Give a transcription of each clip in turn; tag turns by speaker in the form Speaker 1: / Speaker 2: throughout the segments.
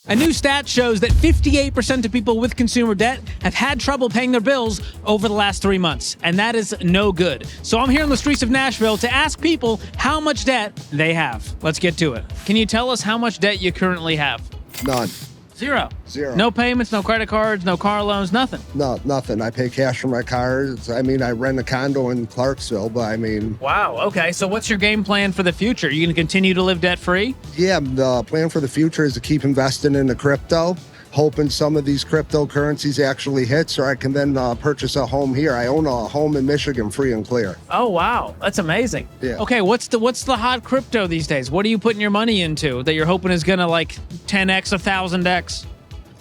Speaker 1: A new stat shows that 58% of people with consumer debt have had trouble paying their bills over the last 3 months, and that is no good. So I'm here on the streets of Nashville to ask people how much debt they have. Let's get to it. Can you tell us how much debt you currently have?
Speaker 2: None.
Speaker 1: Zero.
Speaker 2: Zero.
Speaker 1: No payments, no credit cards, no car loans, nothing.
Speaker 2: No, nothing. I pay cash for my cars. I mean, I rent a condo in Clarksville, but I mean...
Speaker 1: Wow, okay. So what's your game plan for the future? Are you going to continue to live debt-free?
Speaker 2: Yeah, the plan for the future is to keep investing in the crypto, hoping some of these cryptocurrencies actually hit so I can then purchase a home here. I own a home in Michigan, free and clear.
Speaker 1: Oh, wow. That's amazing.
Speaker 2: Yeah.
Speaker 1: Okay, what's the hot crypto these days? What are you putting your money into that you're hoping is going to like 10x, 1,000x?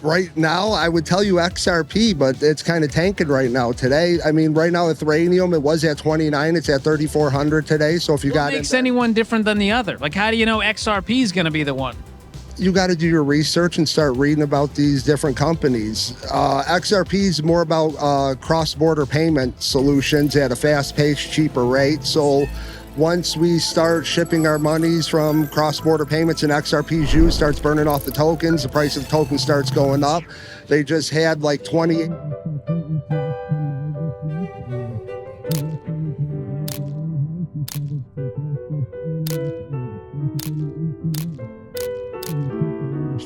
Speaker 2: Right now, I would tell you XRP, but it's kind of tanking right now. Today, I mean, right now, Ethereum, it was at 29. It's at 3,400 today. So if you
Speaker 1: What makes anyone different than the other? Like, how do you know XRP is going to be the one?
Speaker 2: You got to do your research and start reading about these different companies. XRP is more about cross-border payment solutions at a fast-paced, cheaper rate. So once we start shipping our monies from cross-border payments and XRP's used starts burning off the tokens, the price of the token starts going up. They just had like 20...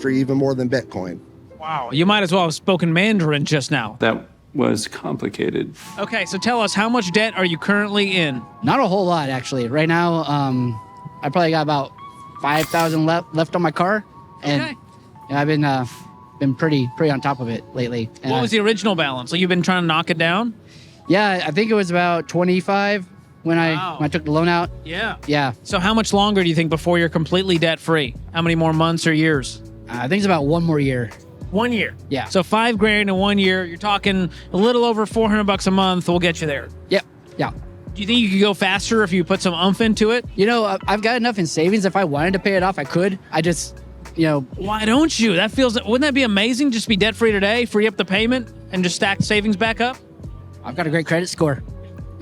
Speaker 2: even more than Bitcoin.
Speaker 1: Wow, you might as well have spoken Mandarin just now.
Speaker 3: That was complicated.
Speaker 1: Okay, so tell us, how much debt are you currently in?
Speaker 4: Not a whole lot, actually. Right now, I probably got about 5,000 left on my car, and
Speaker 1: Okay.
Speaker 4: I've been pretty on top of it lately. And
Speaker 1: What was the original balance? Like, you've been trying to knock it down?
Speaker 4: Yeah, I think it was about 25 when
Speaker 1: Wow.
Speaker 4: I took the loan out.
Speaker 1: Yeah.
Speaker 4: Yeah,
Speaker 1: So how much longer do you think before you're completely debt-free? How many more months or years?
Speaker 4: I think it's about one more year.
Speaker 1: 1 year.
Speaker 4: Yeah.
Speaker 1: So $5,000 in 1 year. You're talking a little over $400 a month. We'll get you there.
Speaker 4: Yep. Yeah.
Speaker 1: Do you think you could go faster if you put some oomph into it?
Speaker 4: You know, I've got enough in savings. If I wanted to pay it off, I could. I just,
Speaker 1: Why don't you? Wouldn't that be amazing? Just be debt-free today, free up the payment, and just stack savings back up?
Speaker 4: I've got a great credit score.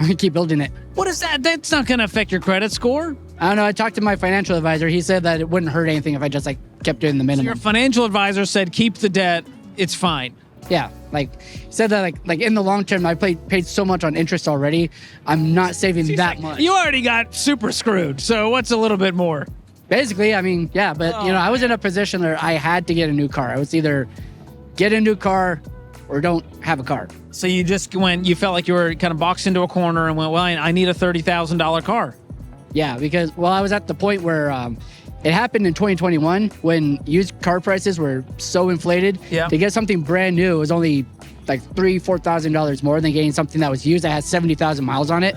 Speaker 4: I'm gonna keep building it.
Speaker 1: What is that? That's not going to affect your credit score.
Speaker 4: I don't know. I talked to my financial advisor. He said that it wouldn't hurt anything if I just kept doing the minimum.
Speaker 1: Your financial advisor said keep the debt. It's fine.
Speaker 4: Yeah, he said that like in the long term, I paid so much on interest already. I'm not saving that much.
Speaker 1: You already got super screwed. So what's a little bit more?
Speaker 4: Basically, I mean, yeah, but I was in a position where I had to get a new car. I was either get a new car or don't have a car.
Speaker 1: So you just you felt like you were kind of boxed into a corner and went, well, I need a $30,000 car.
Speaker 4: Yeah, because I was at the point where it happened in 2021 when used car prices were so inflated.
Speaker 1: Yeah.
Speaker 4: To get something brand new was only like $3,000-$4,000 more than getting something that was used that had 70,000 miles on it.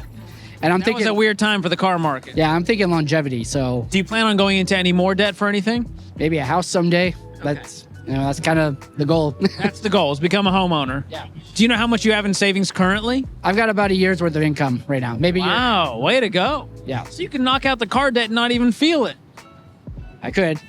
Speaker 4: And I'm thinking
Speaker 1: That was a weird time for the car market.
Speaker 4: Yeah, I'm thinking longevity. So
Speaker 1: Do you plan on going into any more debt for anything?
Speaker 4: maybe a house someday. That's kind of the goal.
Speaker 1: That's the goal, is become a homeowner.
Speaker 4: Yeah.
Speaker 1: Do you know how much you have in savings currently?
Speaker 4: I've got about a year's worth of income right now. Maybe a year.
Speaker 1: Wow, way to go.
Speaker 4: Yeah,
Speaker 1: So you can knock out the car debt and not even feel it.
Speaker 4: I could.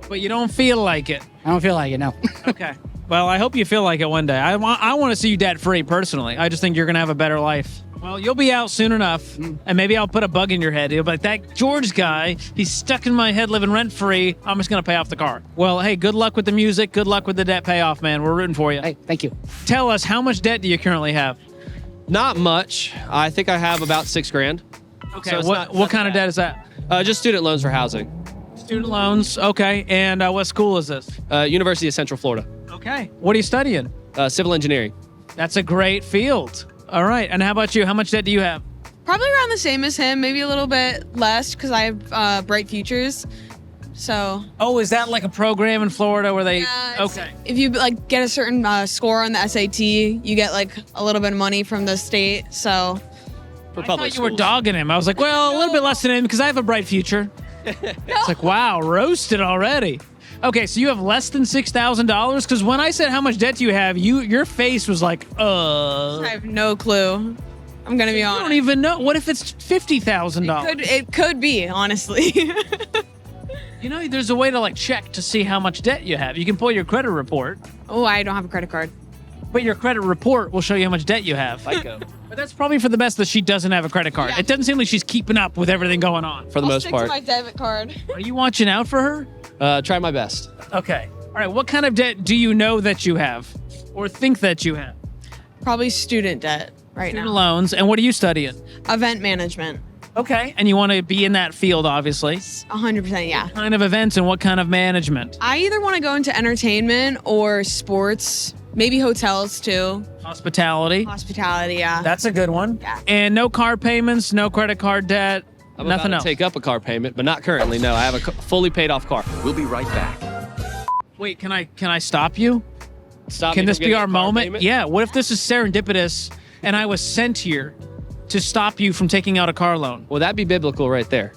Speaker 1: But you don't feel like it.
Speaker 4: I don't feel like it, no.
Speaker 1: Okay. Well, I hope you feel like it one day. I want to see you debt-free, personally. I just think you're going to have a better life. Well, you'll be out soon enough, and maybe I'll put a bug in your head. You'll be like, that George guy, he's stuck in my head living rent-free. I'm just going to pay off the car. Well, hey, good luck with the music. Good luck with the debt payoff, man. We're rooting for you.
Speaker 4: Hey, thank you.
Speaker 1: Tell us, how much debt do you currently have?
Speaker 5: Not much. I think I have about $6,000.
Speaker 1: Okay,
Speaker 5: So it's
Speaker 1: what kind of debt is that?
Speaker 5: Just student loans for housing.
Speaker 1: Student loans, okay. And what school is this?
Speaker 5: University of Central Florida.
Speaker 1: Okay. What are you studying?
Speaker 5: Civil engineering.
Speaker 1: That's a great field. All right. And how about you? How much debt do you have?
Speaker 6: Probably around the same as him, maybe a little bit less because I have bright futures. So
Speaker 1: Oh, is that like a program in Florida where they?
Speaker 6: yeah, it's-
Speaker 1: Okay.
Speaker 6: if you get a certain score on the SAT, you get a little bit of money from the state. So
Speaker 5: For
Speaker 1: I
Speaker 5: public
Speaker 1: thought you were
Speaker 5: schools.
Speaker 1: dogging him. I was like, well, a little bit less than him because I have a bright future. It's like, wow, roasted already. Okay, so you have less than $6,000? Because when I said how much debt do you have, your face was like,
Speaker 6: I have no clue. I'm gonna be
Speaker 1: I
Speaker 6: honest.
Speaker 1: don't even know. What if it's $50,000?
Speaker 6: It could be, honestly.
Speaker 1: You know, there's a way to check to see how much debt you have. You can pull your credit report,
Speaker 6: Oh, I don't have a credit card.
Speaker 1: but your credit report will show you how much debt you have. But that's probably for the best that she doesn't have a credit card.
Speaker 6: Yeah.
Speaker 1: It doesn't seem like she's keeping up with everything going on.
Speaker 5: For the
Speaker 6: I'll
Speaker 5: most
Speaker 6: stick
Speaker 5: part.
Speaker 6: to my debit card.
Speaker 1: Are you watching out for her?
Speaker 5: Try my best.
Speaker 1: Okay. All right, what kind of debt do you know that you have or think that you have?
Speaker 6: Probably student debt right
Speaker 1: Student
Speaker 6: now.
Speaker 1: loans. And what are you studying?
Speaker 6: Event management.
Speaker 1: Okay. And you want to be in that field, obviously.
Speaker 6: 100%, yeah.
Speaker 1: What kind of events and what kind of management?
Speaker 6: I either want to go into entertainment or sports, maybe hotels too.
Speaker 1: Hospitality.
Speaker 6: Hospitality, yeah.
Speaker 1: That's a good one.
Speaker 6: Yeah.
Speaker 1: And no car payments, no credit card debt,
Speaker 5: I'm
Speaker 1: nothing
Speaker 5: about
Speaker 1: else.
Speaker 5: to take up a car payment, but not currently. No, I have a fully paid off car.
Speaker 7: We'll be right back.
Speaker 1: Wait, can I stop you?
Speaker 5: Stop
Speaker 1: Can
Speaker 5: me
Speaker 1: this
Speaker 5: from
Speaker 1: be
Speaker 5: getting
Speaker 1: our
Speaker 5: a car
Speaker 1: moment?
Speaker 5: payment?
Speaker 1: Yeah. What if this is serendipitous and I was sent here to stop you from taking out a car loan?
Speaker 5: Well, that'd be biblical right there.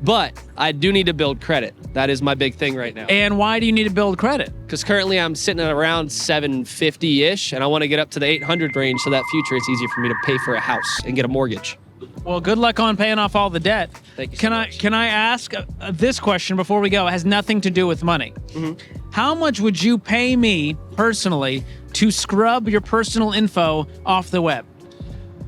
Speaker 5: But I do need to build credit. That is my big thing right now.
Speaker 1: And why do you need to build credit?
Speaker 5: Because currently I'm sitting at around 750-ish, and I want to get up to the 800 range so that future it's easier for me to pay for a house and get a mortgage.
Speaker 1: Well, good luck on paying off all the debt.
Speaker 5: Thank you so much.
Speaker 1: Can I ask this question before we go? It has nothing to do with money.
Speaker 5: Mm-hmm.
Speaker 1: How much would you pay me personally to scrub your personal info off the web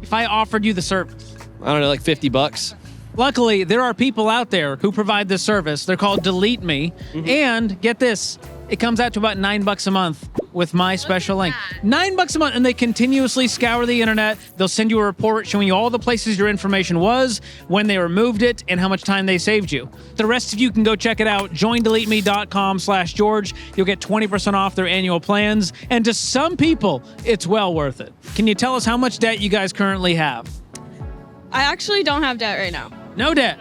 Speaker 1: if I offered you the service?
Speaker 5: I don't know, like $50.
Speaker 1: Luckily, there are people out there who provide this service. They're called Delete Me.
Speaker 5: Mm-hmm.
Speaker 1: And get this, it comes out to about $9 a month with my special link. $9 a month, and they continuously scour the internet. They'll send you a report showing you all the places your information was, when they removed it, and how much time they saved you. The rest of you can go check it out. JoinDeleteMe.com/George. You'll get 20% off their annual plans. And to some people, it's well worth it. Can you tell us how much debt you guys currently have?
Speaker 8: I actually don't have debt right now.
Speaker 1: No debt.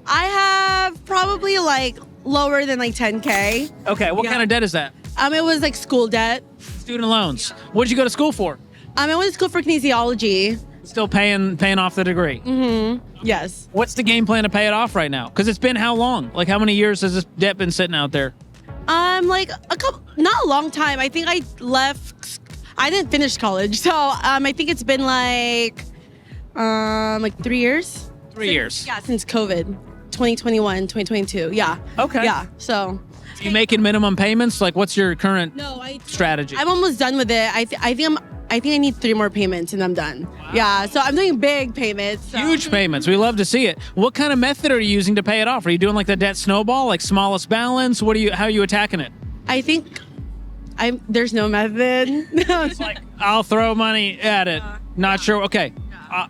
Speaker 8: I have probably like lower than like 10K.
Speaker 1: Okay, what kind of debt is that?
Speaker 8: It was like school debt.
Speaker 1: Student loans. What did you go to school for?
Speaker 8: I went to school for kinesiology.
Speaker 1: Still paying off the degree.
Speaker 8: Yes.
Speaker 1: What's the game plan to pay it off right now? Because it's been how long? Like how many years has this debt been sitting out there?
Speaker 8: Like a couple, not a long time. I think I left. I didn't finish college, so I think it's been like 3 years.
Speaker 1: 3 years.
Speaker 8: Yeah, since COVID, 2021, 2022. Yeah.
Speaker 1: Okay.
Speaker 8: Yeah. So.
Speaker 1: You making minimum payments? Like what's your current strategy?
Speaker 8: I'm almost done with it. I think I need 3 more payments and I'm done. Yeah, so I'm doing big payments. So.
Speaker 1: Huge payments. We love to see it. What kind of method are you using to pay it off? Are you doing like the debt snowball, like smallest balance? How are you attacking it?
Speaker 8: I think there's no method.
Speaker 1: It's like I'll throw money at it. Not sure. Okay.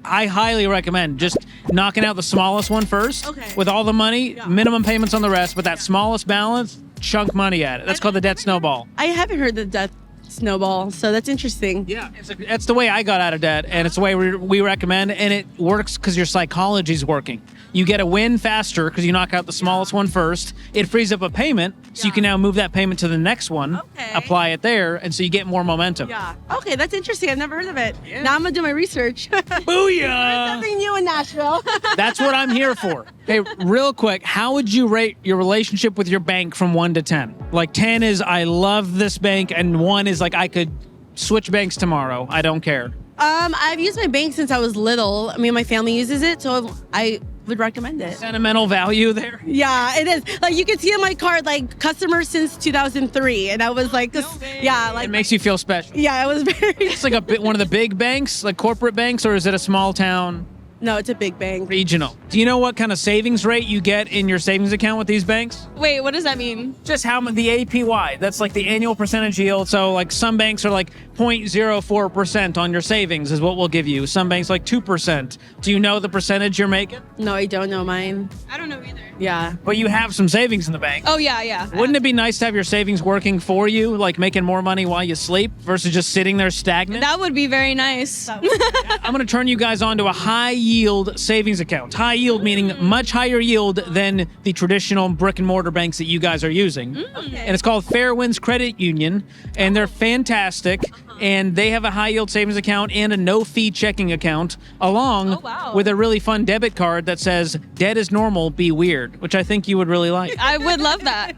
Speaker 1: I highly recommend just knocking out the smallest one first.
Speaker 8: Okay.
Speaker 1: With all the money, minimum payments on the rest, but that smallest balance, chunk money at it. That's called the debt snowball.
Speaker 8: I haven't heard the death snowball, so that's interesting.
Speaker 1: Yeah, that's the way I got out of debt, and it's the way we recommend, and it works because your psychology's working. You get a win faster because you knock out the smallest one first. It frees up a payment, so you can now move that payment to the next one, apply it there, and so you get more momentum.
Speaker 8: Yeah. Okay, that's interesting. I've never heard of it. Yeah. Now I'm gonna do my research.
Speaker 1: Booyah!
Speaker 8: Something new in Nashville.
Speaker 1: That's what I'm here for. Hey, real quick, how would you rate your relationship with your bank from 1 to 10? Like 10 is I love this bank, and 1 is like I could switch banks tomorrow. I don't care.
Speaker 8: I've used my bank since I was little. I mean, my family uses it, so I would recommend it.
Speaker 1: Sentimental value there.
Speaker 8: Yeah, it is. Like you can see on my card, like customer since 2003, and I was like, yeah, like
Speaker 1: It makes you feel special.
Speaker 8: yeah, it was very.
Speaker 1: It's like one of the big banks, like corporate banks, or is it a small town
Speaker 8: No, it's a big bank.
Speaker 1: regional? Do you know what kind of savings rate you get in your savings account with these banks?
Speaker 6: Wait, what does that mean?
Speaker 1: Just how much the APY. That's like the annual percentage yield. So like some banks are like 0.04% on your savings is what we'll give you. Some banks like 2%. Do you know the percentage you're making?
Speaker 8: No, I don't know mine.
Speaker 6: I don't know either.
Speaker 8: Yeah.
Speaker 1: But you have some savings in the bank.
Speaker 6: Oh, yeah.
Speaker 1: Wouldn't it be nice to have your savings working for you, like making more money while you sleep versus just sitting there stagnant?
Speaker 6: That would be very nice.
Speaker 1: I'm going to turn you guys on to a high yield savings account. High yield meaning much higher yield than the traditional brick and mortar banks that you guys are using. And it's called Fairwinds Credit Union, and they're fantastic. And they have a high yield savings account and a no fee checking account, along with a really fun debit card that says "Debt is normal, be weird," which I think you would really like.
Speaker 6: I would love that.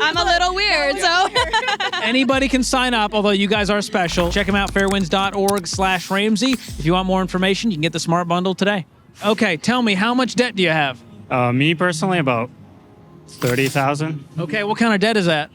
Speaker 6: I'm a little weird, so.
Speaker 1: Anybody can sign up, although you guys are special. Check them out, fairwinds.org/Ramsey. If you want more information, you can get the Smart Bundle today. Okay, tell me, how much debt do you have?
Speaker 9: Me personally, about 30,000.
Speaker 1: Okay, what kind of debt is that?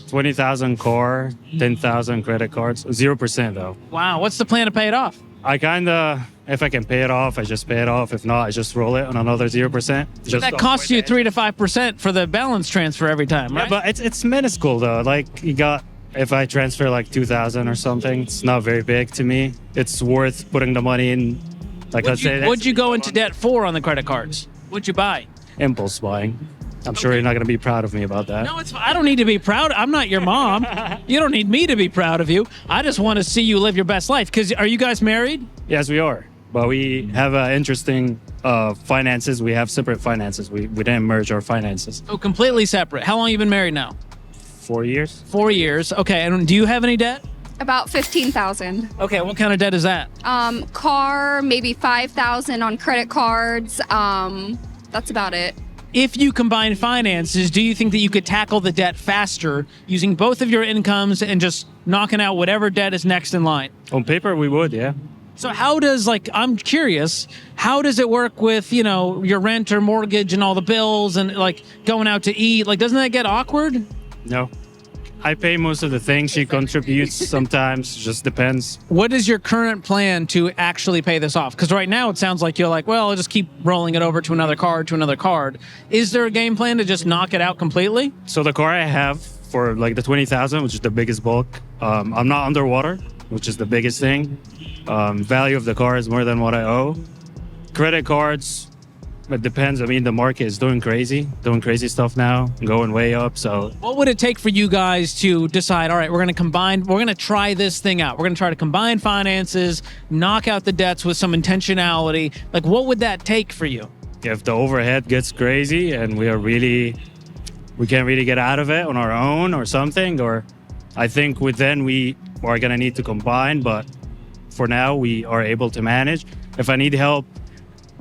Speaker 9: 20,000 core, 10,000 credit cards, 0% though.
Speaker 1: Wow, what's the plan to pay it off?
Speaker 9: I kind of, if I can pay it off, I just pay it off. If not, I just roll it on another 0%.
Speaker 1: So that costs you 3 to 5% for the balance transfer every time, right?
Speaker 9: Yeah, but it's minuscule though. Like you got, if I transfer like 2,000 or something, it's not very big to me. It's worth putting the money in. Like let's say,
Speaker 1: what'd you go into debt for on the credit cards? What'd you buy?
Speaker 9: Impulse buying. I'm sure you're not going to be proud of me about that.
Speaker 1: No, I don't need to be proud. I'm not your mom. You don't need me to be proud of you. I just want to see you live your best life. Because are you guys married?
Speaker 9: Yes, we are. But we have interesting finances. We have separate finances. We didn't merge our finances.
Speaker 1: Oh, completely separate. How long have you been married now?
Speaker 9: 4 years.
Speaker 1: 4 years. Okay. And do you have any debt?
Speaker 7: About 15,000.
Speaker 1: Okay. What kind of debt is that?
Speaker 7: Car, maybe 5,000 on credit cards. That's about it.
Speaker 1: If you combine finances, do you think that you could tackle the debt faster using both of your incomes and just knocking out whatever debt is next in line?
Speaker 9: On paper, we would, yeah.
Speaker 1: So how does, I'm curious, how does it work with, your rent or mortgage and all the bills and going out to eat? Doesn't that get awkward?
Speaker 9: No. I pay most of the things. She contributes sometimes. Just depends.
Speaker 1: What is your current plan to actually pay this off? Because right now it sounds like you're like, well, I'll just keep rolling it over to another card. Is there a game plan to just knock it out completely?
Speaker 9: So the car I have for the 20,000, which is the biggest bulk, I'm not underwater, which is the biggest thing. Value of the car is more than what I owe. Credit cards, it depends. I mean, the market is doing crazy stuff now, going way up. So
Speaker 1: what would it take for you guys to decide, all right, we're going to try this thing out. We're going to try to combine finances, knock out the debts with some intentionality. What would that take for you?
Speaker 9: If the overhead gets crazy and we can't really get out of it on our own or something, or I think then we are going to need to combine. But for now, we are able to manage. If I need help,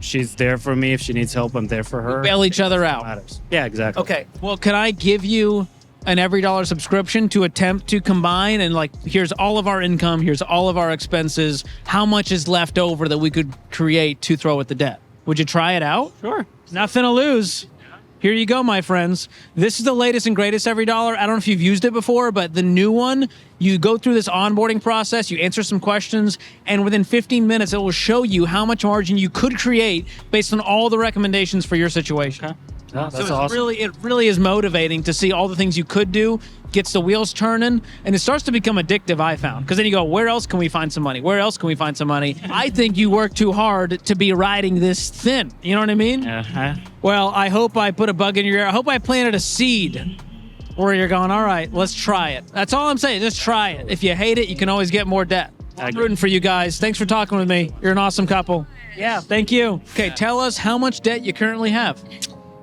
Speaker 9: she's there for me. If she needs help, I'm there for her.
Speaker 1: We bail each other out.
Speaker 9: Matters. Yeah, exactly.
Speaker 1: Okay. Well, can I give you an every dollar subscription to attempt to combine? And here's all of our income. Here's all of our expenses. How much is left over that we could create to throw at the debt? Would you try it out?
Speaker 9: Sure.
Speaker 1: Nothing to lose. Here you go, my friends. This is the latest and greatest every dollar. I don't know if you've used it before, but the new one, you go through this onboarding process, you answer some questions, and within 15 minutes, it will show you how much margin you could create based on all the recommendations for your situation.
Speaker 9: Okay. Yeah, that's
Speaker 1: so
Speaker 9: awesome.
Speaker 1: It really is motivating to see all the things you could do, gets the wheels turning, and it starts to become addictive, I found. Because then you go, where else can we find some money? Where else can we find some money? I think you work too hard to be riding this thin. You know what I mean?
Speaker 9: Yeah.
Speaker 1: Well, I hope I put a bug in your ear. I hope I planted a seed where you're going, all right, let's try it. That's all I'm saying. Just try it. If you hate it, you can always get more debt. I'm rooting for you guys. Thanks for talking with me. You're an awesome couple. Yeah, thank you. Okay, tell us how much debt you currently have.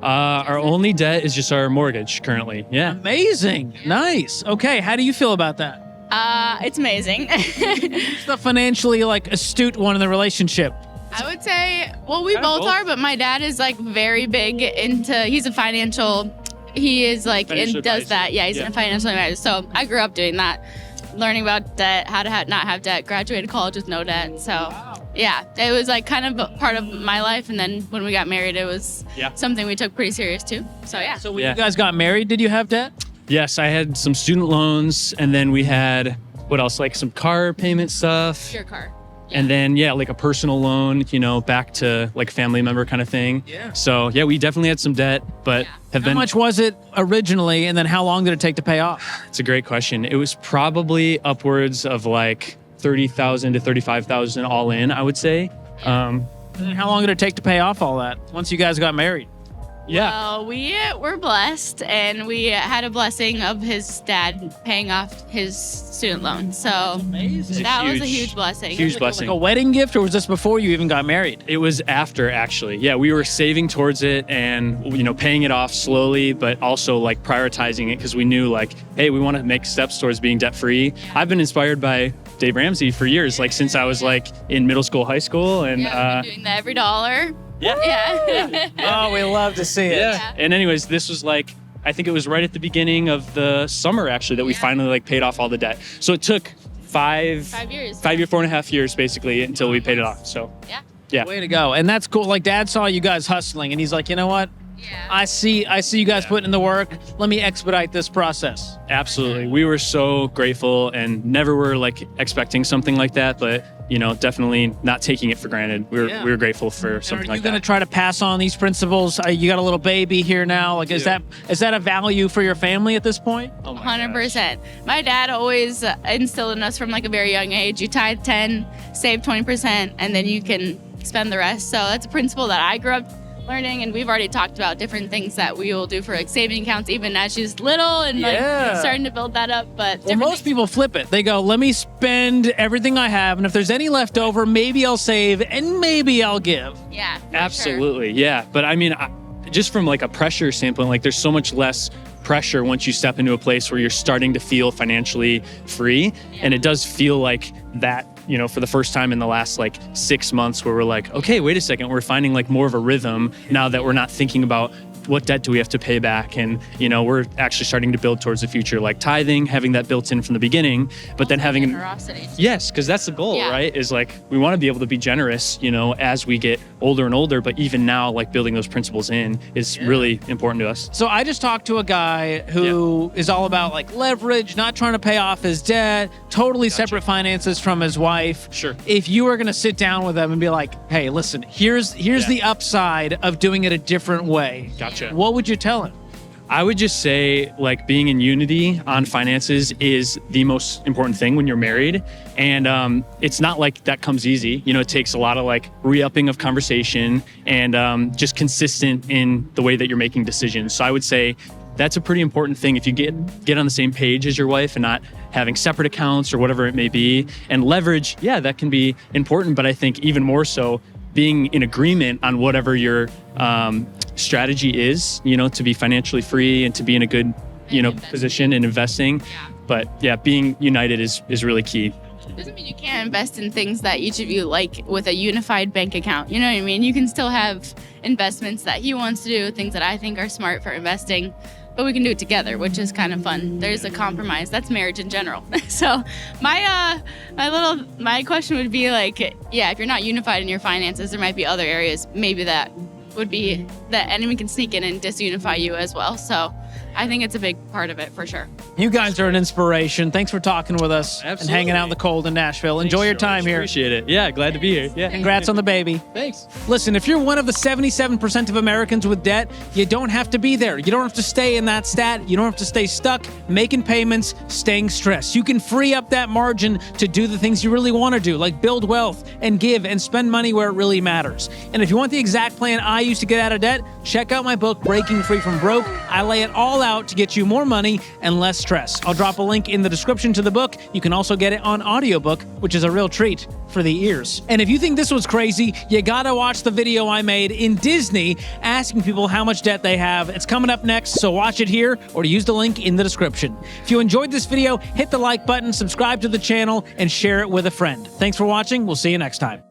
Speaker 10: Our only debt is just our mortgage currently. Yeah.
Speaker 1: Amazing. Nice. Okay, how do you feel about that?
Speaker 11: It's amazing.
Speaker 6: Who's the financially astute one in the relationship?
Speaker 11: I would say, well, we both are, but my dad is very big into, he is
Speaker 10: Financial
Speaker 11: does
Speaker 10: advisor.
Speaker 11: that. Yeah, he's in a financial advisor. So I grew up doing that, learning about debt, how to not have debt, graduated college with no debt. So yeah, it was kind of a part of my life. And then when we got married, it was something we took pretty serious too. So yeah.
Speaker 1: So when you guys got married, did you have debt?
Speaker 10: Yes, I had some student loans, and then we had, what else, some car payment stuff.
Speaker 11: Your car.
Speaker 10: And then, a personal loan, back to family member kind of thing.
Speaker 1: Yeah.
Speaker 10: So, we definitely had some debt, but have been.
Speaker 1: How much was it originally, and then how long did it take to pay off?
Speaker 10: It's a great question. It was probably upwards of 30,000 to 35,000 all in, I would say.
Speaker 1: And then how long did it take to pay off all that once you guys got married?
Speaker 10: Yeah.
Speaker 11: Well, we were blessed, and we had a blessing of his dad paying off his student loan. So that was a huge blessing.
Speaker 10: Huge blessing.
Speaker 1: Like a wedding gift, or was this before you even got married?
Speaker 10: It was after, actually. Yeah, we were saving towards it and, paying it off slowly, but also prioritizing it because we knew hey, we want to make steps towards being debt free. I've been inspired by Dave Ramsey for years, since I was in middle school, high school. And
Speaker 11: we've been doing that every dollar.
Speaker 10: Yeah.
Speaker 1: Oh, we love to see it.
Speaker 10: Yeah. And anyways, this was I think it was right at the beginning of the summer, actually, that we finally paid off all the debt. So it took 5 years. 4.5 years, basically, until we paid it off. So yeah.
Speaker 1: Way to go. And that's cool. Dad saw you guys hustling, and he's like, you know what?
Speaker 11: Yeah.
Speaker 1: I see you guys putting in the work. Let me expedite this process.
Speaker 10: Absolutely. We were so grateful and never were expecting something like that. But you know, definitely not taking it for granted. We were grateful for something like that.
Speaker 1: Are you going to try to pass on these principles? You got a little baby here now. Like, is that a value for your family at this point?
Speaker 10: Oh my
Speaker 11: 100%. My dad always instilled in us from like a very young age. You tithe 10, save 20%, and then you can spend the rest. So that's a principle that I grew up learning, and we've already talked about different things that we will do for like saving accounts, even as she's little and like starting to build that up. But
Speaker 1: most people flip it. They go, let me spend everything I have, and if there's any left over, maybe I'll save and maybe I'll give.
Speaker 11: Yeah,
Speaker 10: absolutely. Yeah. But I mean, just from like a pressure standpoint, like there's so much less pressure once you step into a place where you're starting to feel financially free. And it does feel like that, you know, for the first time in the last like 6 months, where we're like, okay, wait a second, we're finding like more of a rhythm now that we're not thinking about what debt do we have to pay back, and you know, we're actually starting to build towards the future, like tithing, having that built in from the beginning, but then having
Speaker 11: generosity.
Speaker 10: Yes, because that's the goal, right? Is like we want to be able to be generous, you know, as we get older and older, but even now, like building those principles in is really important to us.
Speaker 1: So I just talked to a guy who is all about like leverage, not trying to pay off his debt, totally separate finances from his wife.
Speaker 10: Sure.
Speaker 1: If you were going to sit down with them and be like, hey, listen, here's the upside of doing it a different way.
Speaker 10: Gotcha.
Speaker 1: What would you tell him?
Speaker 10: I would just say like being in unity on finances is the most important thing when you're married. And it's not like that comes easy. You know, it takes a lot of like re-upping of conversation and just consistent in the way that you're making decisions. So I would say that's a pretty important thing. If you get on the same page as your wife and not having separate accounts or whatever it may be. And leverage, that can be important. But I think even more so, being in agreement on whatever your strategy is, you know, to be financially free and to be in a good, you know, position in investing. But being united is really key.
Speaker 11: Doesn't mean you can't invest in things that each of you like with a unified bank account. You know what I mean? You can still have investments that he wants to do, things that I think are smart for investing, but we can do it together, which is kind of fun. There's a compromise. That's marriage in general. So my question would be like, if you're not unified in your finances, there might be other areas maybe that would be that anyone can sneak in and disunify you as well. So I think it's a big part of it for sure.
Speaker 1: You guys are an inspiration. Thanks for talking with us.
Speaker 10: Absolutely.
Speaker 1: And hanging out in the cold in Nashville. Enjoy your time here.
Speaker 10: Appreciate it. Yeah, glad to be here. Yeah.
Speaker 1: Congrats on the baby.
Speaker 10: Thanks.
Speaker 1: Listen, if you're one of the 77% of Americans with debt, you don't have to be there. You don't have to stay in that stat. You don't have to stay stuck making payments, staying stressed. You can free up that margin to do the things you really want to do, like build wealth and give and spend money where it really matters. And if you want the exact plan I used to get out of debt, check out my book, Breaking Free from Broke. I lay it all out to get you more money and less stress. I'll drop a link in the description to the book. You can also get it on audiobook, which is a real treat for the ears. And if you think this was crazy, you gotta watch the video I made in Disney asking people how much debt they have. It's coming up next, so watch it here or use the link in the description. If you enjoyed this video, hit the like button, subscribe to the channel, and share it with a friend. Thanks for watching. We'll see you next time.